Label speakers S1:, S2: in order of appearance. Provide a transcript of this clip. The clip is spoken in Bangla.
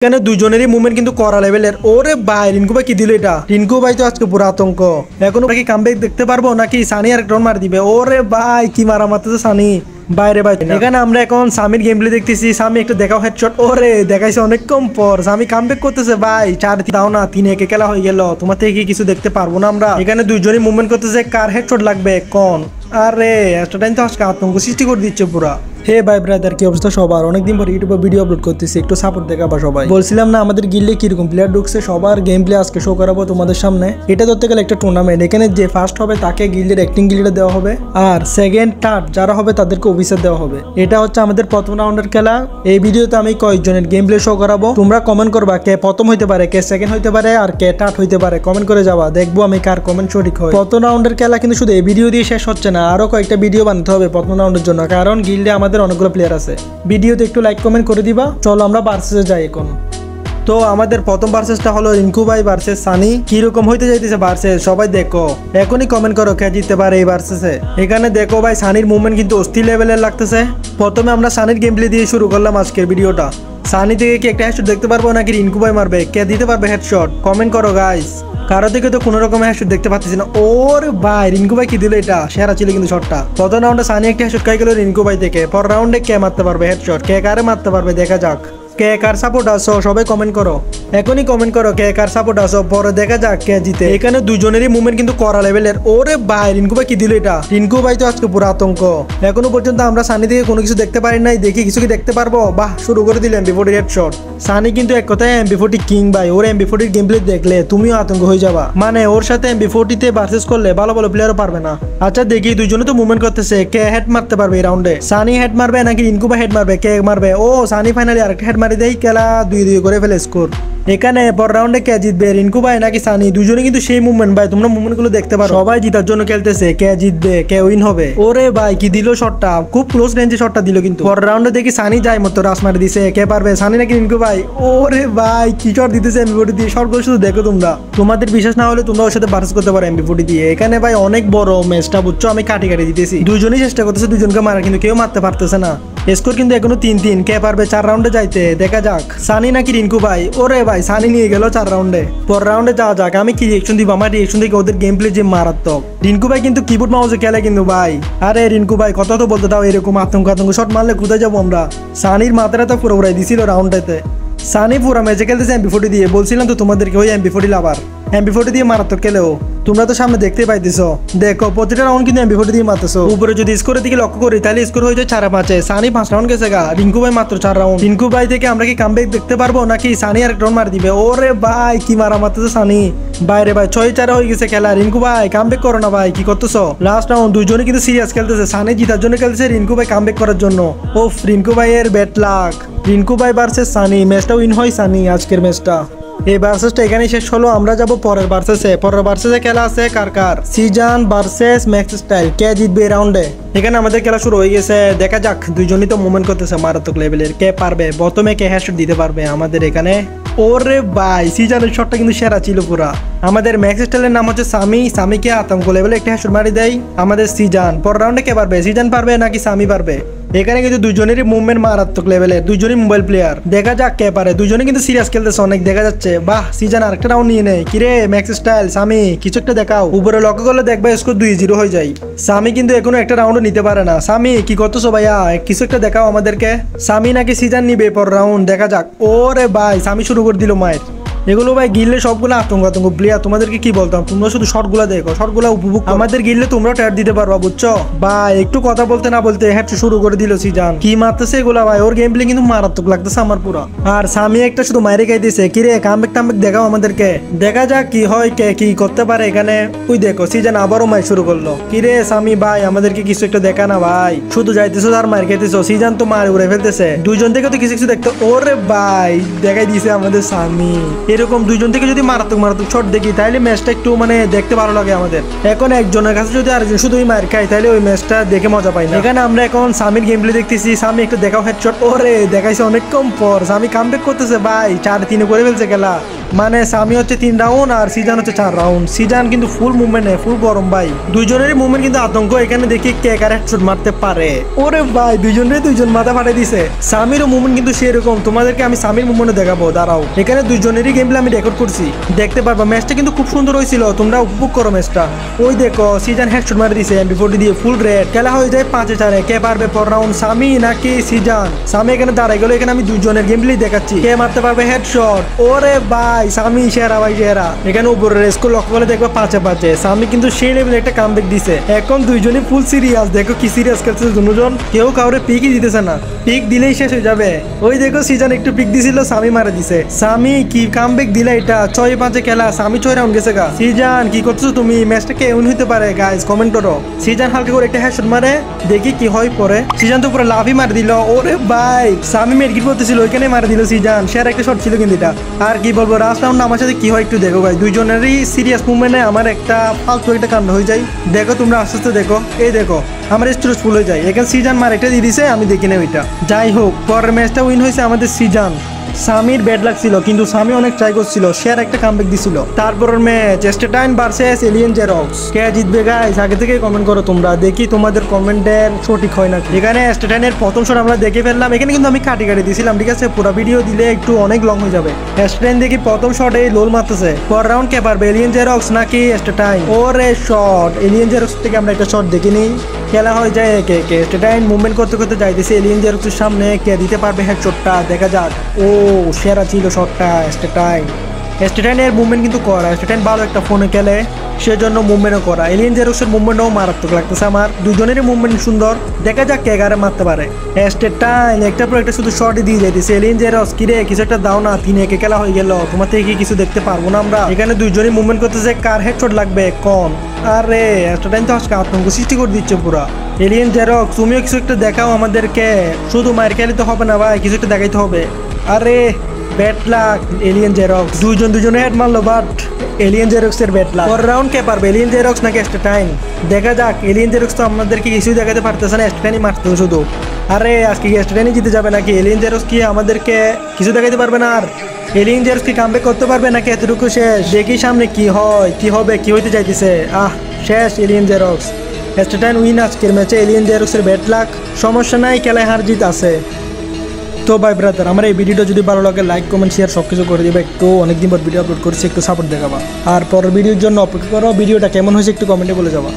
S1: এখানে দুজনেরই মুভমেন্ট কিন্তু করা লেভেলের। ওরে ভাই রিঙ্কু ভাই কি দিল এটা? রিঙ্কু ভাই তো আজকে পুরো আতঙ্ক। এখন কি কামব্যাক দেখতে পারবো নাকি সানি আর রাউন্ড মার দিবে? ওরে ভাই কি মারা মারতেছে সানি বাইরে ভাই। এখানে আমরা এখন সামির গেম প্লে দেখতেছি। সামি একটু দেখাও হেডশট। ওরে দেখাইছে অনেক কম পর। সামি কামব্যাক করতেছে ভাই। 4 দাও না 3-1 খেলা হয়ে গেল। তোমার থেকে কি কিছু দেখতে পারবো না আমরা? এখানে দুইজনই মুভমেন্ট করতেছে। কার হেডশট লাগবে কোন? আরে একটা টাইম তো আজকে আতঙ্ক সৃষ্টি করে দিচ্ছে পুরা। হে ভাই ব্রাদার, কি অবস্থা সবার? অনেকদিন পর ইউটিউবে ভিডিও আপলোড করতেছি, একটু সাপোর্ট দেখাবা সবাই। বলছিলাম না আমাদের গিল্ডে কিরকম প্লেয়ার ঢুকছে, সবার গেম প্লে আজকে শো করাবো তোমাদের সামনে। এটা ধরতে গেলে একটা টুর্নামেন্ট। এখানে যে ফার্স্ট হবে তাকে গিল্ডের অ্যাক্টিং গিল্ডে দেওয়া হবে, আর সেকেন্ড থার্ড যারা হবে তাদেরকে অফিসার দেওয়া হবে। এটা হচ্ছে আমাদের প্রথম রাউন্ডের খেলা। এই ভিডিওতে আমি কয়েকজনের গেম প্লে শো করাবো। তোমরা কমেন্ট করবা কে প্রথম হইতে পারে, কে সেকেন্ড হইতে পারে, আর কে থার্ড হইতে পারে। কমেন্ট করে যাওয়া, দেখবো আমি কার কমেন্ট সঠিক হয়। প্রথম রাউন্ডের খেলা কিন্তু শুধু এই ভিডিও দিয়ে শেষ হচ্ছে না, আরো কয়েকটা ভিডিও বানাতে হবে প্রথম রাউন্ডের জন্য, কারণ গিল্ডে আমাদের অনেকগুলো প্লেয়ার আছে। ভিডিওতে একটু লাইক কমেন্ট করে দিবা। চলো আমরা ভার্সেসে যাই এখন। তো আমাদের প্রথম ভার্সেসটা হলো রিঙ্কু ভাই ভার্সেস সানি। কিরকম হইতে যাইতেছে ভার্সেস সবাই দেখো, এখনই কমেন্ট করো কে জিততে পারে এই ভার্সেসে। এখানে দেখো ভাই সানির মুভমেন্ট কিন্তু অস্থির লেভেলের লাগতেছে। প্রথমে আমরা সানির গেম প্লে দিয়ে শুরু করলাম আজকের ভিডিওটা। সানি থেকে কি একটা হেডশট দেখতে পারবো নাকি রিঙ্কু ভাই মারবে? কে দিতে পারবে হেডশট? কমেন্ট করো গাইস। কারো থেকে তো কোনো রকম হেডশট দেখতে পাচ্ছি না। ওর ভাই রিঙ্কু ভাই কি দিল এটা? সেরা ছিল কিন্তু শটটা। প্রথম রাউন্ডে সানি একটা হেডশট খাই গেল রিঙ্কু ভাই থেকে। পর রাউন্ডে কে মারতে পারবে হেডশট? কে কারে মারতে পারবে দেখা যাক। কে কার সাপোর্ট আসো সবাই কমেন্ট করো, এখনই কমেন্ট করো কে কার সাপোর্ট আসো, পরে দেখা যাক কে জিতে। এখানে দুজনেরই মুভমেন্ট কিন্তু করা লেভেলের। ওরে ভাই রিঙ্কু ভাই কি দিল এটা? রিঙ্কু ভাই তো আজকে পুরো আতঙ্ক। এখনো পর্যন্ত আমরা সানি থেকে কোনো কিছু দেখতে পারি নাই, দেখি কিছু কি দেখতে পারবো? বাহ, শুরু করে দিলেন এমবি40 হেডশট। সানি কিন্তু এক কথায় এমবি40 কিং ভাই। ওর এমবি40 গেম প্লে দেখলে তুমিও আতঙ্ক হয়ে যাবা। মানে ওর সাথে এমবি40 তে ভার্সেস করলে ভালো ভালো প্লেয়ারও পারবে না। আচ্ছা দেখি দুজনে তো মুভমেন্ট করতেছে, কে হেড মারতে পারবে এই রাউন্ডে? সানি হেড মারবে নাকি রিঙ্কু ভাই হেড মারবে? কে মারবে? ও সানি ফাইনালি আরেকটা হেড মারি দেই, খেলা 2-2 করে ফেলে স্কোর। এখানে পর রাউন্ডে কে জিতবে, রিঙ্কু ভাই নাকি সানি? দুজনে কিন্তু সেই মুভমেন্ট ভাই, তোমরা মুভমেন্ট গুলো দেখতে পারো। সবাই জিতার জন্য খেলতেছে, কে জিতবে, কে উইন হবে। ওরে ভাই কি দিল শটটা? খুব ক্লোজ রেঞ্জে শটটা দিল কিন্তু। পর রাউন্ডে দেখি সানি যায় মতো রাস মারি দিছে। কে পারবে, সানি নাকি রিঙ্কু ভাই? ওরে ভাই কি শট দিতেছে এমবি40 দিয়ে। শটগুলো শুধু দেখো তোমরা, তোমাদের বিশ্বাস না হলে তোমরা ওর সাথে ভার্সেস করতে পারো এমবি40 দিয়ে। এখানে ভাই অনেক বড় ম্যাচটা বুঝছো, আমি কাটি দিতেছি। দুজনেই চেষ্টা করতেছে দুজনকে মারা, কিন্তু কেউ মারতে পারতেছে না। স্কোর কিন্তু এখনো 3-3। কে পারবে 4 রাউন্ডে যাইতে? দেখা যাক সানি নাকি রিঙ্কু ভাই। ওরে ভাই সানি নিয়ে গেল 4 রাউন্ডে। পর রাউন্ডে যাওয়া যাক। আমি কি রিয়েকশন দিব? আমার রিয়েকশন থেকে ওদের গেম প্লে যে মারাত্মক। রিঙ্কু ভাই কিন্তু কিবোর্ড মাউসে খেলে কিন্তু ভাই। আরে রিঙ্কু ভাই কথা তো বলতে দাও, এরকম আতঙ্ক শট মারলে কোথায় যাবো আমরা? সানির মাথাটা তো পুরো উড়াই দিছিল রাউন্ডেতে। সানি পুরো ম্যাচে খেলতেছে এমবি40 দিয়ে। বলছিলাম তো তোমাদেরকে ওই এমবি40 লাভার। এমবি40 দিয়ে মারাত্মক খেলেও তোমরা তো সামনে দেখতে পাইতেছো। দেখো প্রতিটা রাউন্ড কিন্তু এমবি40 দিয়ে মারতেছো। উপরে যদি স্কোরের দিকে লক্ষ্য করি তাহলে স্কোর হয়ে যায় 4-5। সানি 5 রাউন্ড গেছে গা, রিঙ্কু ভাই মাত্র 4 রাউন্ড। রিঙ্কু ভাই থেকে আমরা কি কামব্যাক দেখতে পারবো নাকি সানি আর রাউন্ড মার দিবে? ওরে ভাই কি মারা মারতেছে সানি বাইরে ভাই। 6-4 হয়ে গেছে খেলা। রিঙ্কু ভাই কামব্যাক করো না ভাই, কি করতেছো? লাস্ট রাউন্ড দুজনে কিন্তু সিরিয়াস খেলতেছে। সানি জিতার জন্য খেলতেছে, রিঙ্কু ভাই কামব্যাক করার জন্য। ওফ রিঙ্কু ভাইয়ের ব্যাড লাক। রিঙ্কু ভাই ভার্সেস সানি, ম্যাচটা উইন হয় সানি আজকের ম্যাচটা। এই ভার্সেসটা এখানেই শেষ হলো। আমরা যাব পরের ভার্সেসে। পরের ভার্সেসে খেলা আছে কার সিজান ভার্সেস ম্যাক্স স্টাইল। কে জিতবে এই রাউন্ডে? এখানে আমাদের খেলা শুরু হয়ে গেছে। দেখা যাক, দুইজনই তো মুভমেন্ট করতেছে মারাত্মক লেভেলের। কে পারবে প্রথমে, কে হেডশট দিতে পারবে আমাদের এখানে? ওরে ভাই সিজানের শটটা কিন্তু সেরা ছিল পুরা। আমাদের ম্যাক্স স্টাইলের নাম হচ্ছে সামি। সামিকে আতঙ্ক লেভেলে একটা হেডশট মারি দেয় আমাদের সিজান। পর রাউন্ডে কে পারবে? সিজান পারবে নাকি সামি পারবে? এখানে কিন্তু দুজনেরই মুভমেন্ট মারাত্মক লেভেলের, দুজনই মোবাইল প্লেয়ার। দেখা যাক কে পারে। দুজনে কিন্তু সিরিয়াস খেলতেছে অনেক, দেখা যাচ্ছে। বাহ সিজন আরেকটা রাউন্ড নিয়ে নেয়। কিরে ম্যাক্স স্টাইল সামি কিছু একটা দেখাও। উপরে লক্ষ্য করলে দেখবে স্কোর 2-0 হয়ে যায়। সামি কিন্তু এখনো একটা রাউন্ডও নিতে পারে না। সামি কি করতেছো ভাইয়া? কিছু একটা দেখাও আমাদেরকে। সামি নাকি সিজন নিবে পর রাউন্ড? দেখা যাক। ওরে ভাই সামি শুরু করে দিল মায়ের। এগুলো ভাই গিললে সবগুলো আতঙ্ক প্লেয়ার। তোমাদেরকে কি বলতাম, তোমরা শুধু শর্টগুলো দেখো, শর্টগুলো উপভোগ। আমাদের গিললে তোমরাও ট্যাপ দিতে পারবা বুঝছো ভাই। একটু কথা বলতে না বলতে হেড শুরু করে দিল সিজান। কি মারতেছে এগুলা ভাই, ওর গেম প্লে কিন্তু মারাত্মক লাগতেছে আমার পুরো। আর সামি একটা শুধু মাইরে খাইতেছে। কিরে কামব্যাক টামব্যাক দেখাও আমাদেরকে। দেখা যাক কি হয়, কে কি করতে পারে এখানে। ওই দেখো সিজান আবারও মাই শুরু করলো। কিরে সামি ভাই আমাদেরকে কিছু একটা দেখা না ভাই, শুধু যাইতেছো আর মার খাইতেছো। সিজান তো মার উড়ে ফেলতেছে। দুইজন থেকে তো কিছু কিছু দেখতো। ওরে ভাই দেখাই দিয়েছে আমাদের সামি। এরকম দুইজন থেকে যদি মারাত্মক শট দেখি তাহলে ম্যাচটা একটু মানে দেখতে ভালো লাগে আমাদের। এখন একজনের কাছে যদি আরেকজন শুধুই মার খাই তাহলে ওই ম্যাচটা দেখে মজা পাই না। এখানে আমরা এখন সামির গেম প্লে দেখতেছি। সামি একটু দেখাও হেডশট। ওরে দেখাইছে অনেক কম পর। সামি কামব্যাক করতেছে ভাই, 4-3 করে ফেলছে খেলা। মানে সামি হচ্ছে 3 রাউন্ড আর সিজান হচ্ছে 4 রাউন্ড। সিজান কিন্তু ফুল মুভমেন্ট নেই, ফুল গরম ভাই। দুইজনেরই মুভমেন্ট কিন্তু আতঙ্ক। এখানে দেখি কে কার হেডশট মারতে পারে। ওরে ভাই দুইজন মাথা ফাটাই দিছে। সামিরও মুভমেন্ট কিন্তু সেরকম। তোমাদেরকে আমি সামির মুভমেন্ট দেখাবো, দাঁড়াও। এখানে দুইজনেরই গেম প্লে আমি রেকর্ড করছি, দেখতে পারবা। ম্যাচটা কিন্তু খুব সুন্দর হয়েছিল, তোমরা উপভোগ করো ম্যাচটা। ওই দেখো সিজান হেডশট মারি দিছে MP40 দিয়ে ফুল রেড। খেলা হয়ে যায় 5-4। কে পারবে পর রাউন্ড, সামি নাকি সিজান? সামি এখানে দাঁড়াই গেল। এখানে আমি দুইজনের গেম প্লে দেখাচ্ছি, কে মারতে পারবে হেডশট। ওরে ভাই সামি সেরা ভাই সেরা। এখানে উপরে রেস্কো লক্ষ্য করে দেখবা 5-5। সামি কিন্তু সেই লেভেলে একটা কামব্যাক দিছে। এখন দুইজনই ফুল সিরিয়াস। দেখো কি সিরিয়াস খেলছে দুজন। কেউ কাউরে পিকই দিতেছে না, পিক দিলেই শেষ হয়ে যাবে। ওই দেখো সিজান একটু পিক দিছিল, সামি মারা দিছে। সামি কি কামব্যাক দিলে এটা। 6-5 খেলা, সামি 6 রাউন্ড গেছে গা। সিজান কি করছো তুমি? ম্যাচটা কে উইন হইতে পারে গাইস, কমেন্ট করো। সিজান হালকা করে একটা হেডশট মারে, দেখি কি হয় পরে। সিজান তো পুরো লাভই মার দিল। ওরে ভাই সামি মেডকিট করতেছিল, ওইখানে মার দিল সিজান। সের একটা শট ছিল কিন্তু এটা। আর কি বলবো, লাস্ট রাউন্ড আমার সাথে কি হয় একটু দেখো গাইস। দুইজনেরই সিরিয়াস মুভমেন্টে আমার একটা ফালতু একটা কাণ্ড হয়ে যায়। দেখো তোমরা আস্তে আস্তে দেখো। এই দেখো আমার স্টোরেজ ফুল হয়ে যায়। এখানে সিজান মার একটা দিয়ে দিছে, আমি দেখি না ওইটা। যাই হোক পরের ম্যাচটা উইন হয়েছে আমাদের সিজান। সামির ব্যাড লাক ছিল, কিন্তু সামি অনেক ট্রাই করছিল, সে একটা কামব্যাক দিছিল। তারপরের ম্যাচ স্টেটাইন ভার্সেস এলিয়েন জেরক্স। কে জিতবে গাইস আগে থেকে কমেন্ট করো তোমরা, দেখি তোমাদের কমেন্টের সঠিক হয় নাকি। এখানে স্টেটাইনের প্রথম শট আমরা দেখে ফেললাম। এখানে কিন্তু আমি কাটি দিয়েছিলাম, ঠিক আছে। পুরো ভিডিও দিলে একটু অনেক লং হয়ে যাবে। স্টেটাইন দেখি প্রথম শটে লোল মারতেছে। পর রাউন্ড কে পারবে, এলিয়েন জেরক্স নাকি স্টেটাইন? ওরে শট, এলিয়েন জেরক্স থেকে আমরা একটা শট দেখে নিই। খেলা হয়ে যায় একে একে। স্টেটাইন মুভমেন্ট করতে করতে যাইতেছে এলিয়েন জেরক্সের সামনে। কে দিতে পারবে হেডশটটা, দেখা যাক। ও সেরা ছিল শটটা স্টেটাইন। স্টেটাইনের মুভমেন্ট কিন্তু করা। স্টেটাইন ভালো একটা ফোনে খেলে, সেজন্য মুভমেন্টও করা। এলিয়েন জেরক্সের মুভমেন্টও মারাত্মক লাগতেছে আমার। দুজনেরই মুভমেন্ট সুন্দর, দেখা যাক কে গারে মারতে পারে। স্টেটাইন একটা পর একটা শুধু শটই দিয়ে যাইতেছে। এলিয়েন জেরক্স কিরে কিছু একটা দাও না, 3-1 খেলা হয়ে গেল। তোমার থেকে কি কিছু দেখতে পারবো না আমরা? এখানে দুইজনই মুভমেন্ট করতেছে, কার হেডশট লাগবে কম। আরে স্টেটাইন তো আজকে আতঙ্ক সৃষ্টি করে দিচ্ছে পুরা। এলিয়েন জেরক্স তুমিও কিছু একটা দেখাও আমাদেরকে, শুধু মার খেলে তো হবে না ভাই, কিছু একটা দেখাইতে হবে। আরে ব্যাড লাক এলিয়েন জেরক্স। দুজনে হেড মারলো, বাট এলিয়েন জেরক্সের ব্যাড লাক। পরের রাউন্ড কে পারবে, এলিয়েন জেরক্স নাকি স্টেটাইন? দেখা যাক। এলিয়েন জেরক্স তো আমাদেরকে কিছুই দেখাতে পারতেছে না, স্টেটাইনই মারতে শুধু। আরে আজকে কি স্টেটাইনই জিতে যাবে নাকি? এলিয়েন জেরক্স কি আমাদেরকে কিছু দেখাতে পারবে না? আর এলিয়েন জেরক্স কি কামব্যাক করতে পারবে নাকি এতটুকু শেষ? দেখি সামনে কি হয়, কি হবে, কি হইতে চাইতেছে। শেষ এলিয়েন জেরক্স। স্টেটাইন উইন আজকের ম্যাচে। এলিয়েন জেরক্সের ব্যাড লাক, সমস্যা নাই, খেলায় হার জিত আছে। তো ভাই ব্রাদার, আমার এই ভিডিওটা যদি ভালো লাগে লাইক কমেন্ট শেয়ার সব কিছু করে দিবে। একটু অনেকদিন পর ভিডিও আপলোড করছি, একটু সাপোর্ট দেখাবা। আর পরের ভিডিওর জন্য অপেক্ষা করো। ভিডিওটা কেমন হয়েছে একটু কমেন্টে বলে যাবা।